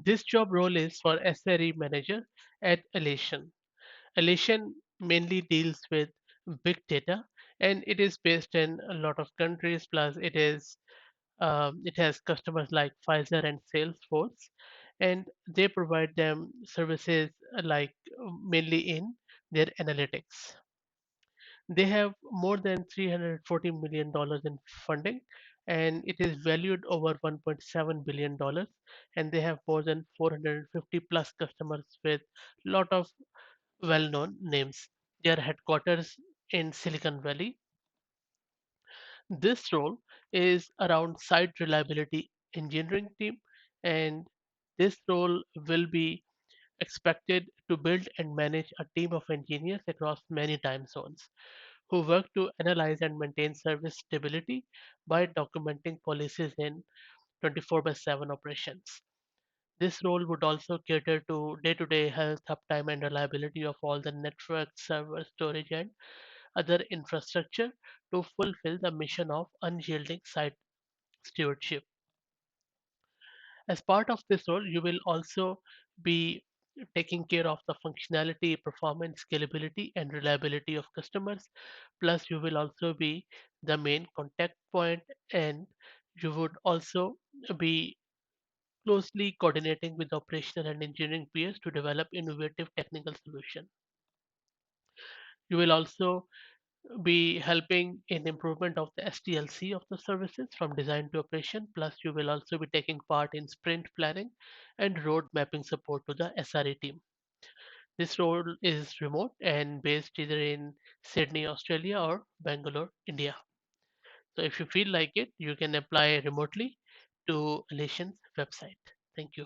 This job role is for SRE manager at Alation. Alation mainly deals with big data, and it is based in a lot of countries. Plus, it has customers like Pfizer and Salesforce, and they provide them services like mainly in their analytics. They have more than $340 million in funding, and it is valued over $1.7 billion. And they have more than 450 plus customers with lot of well-known names. Their headquarters in Silicon Valley. This role is around site reliability engineering team, and this role will be expected to build and manage a team of engineers across many time zones who work to analyze and maintain service stability by documenting policies in 24 by 7 operations. This role would also cater to day-to-day health, uptime, and reliability of all the network, server, storage, and other infrastructure to fulfill the mission of unyielding site stewardship. As part of this role, you will also be taking care of the functionality, performance, scalability, and reliability of customers. Plus, you will also be the main contact point, and you would also be closely coordinating with operational and engineering peers to develop innovative technical solutions. You will also be helping in improvement of the SDLC of the services from design to operation. Plus, you will also be taking part in sprint planning and road mapping support to the SRE team. This role is remote and based either in Sydney, Australia or Bangalore, India. So if you feel like it, you can apply remotely to Alation's website. Thank you.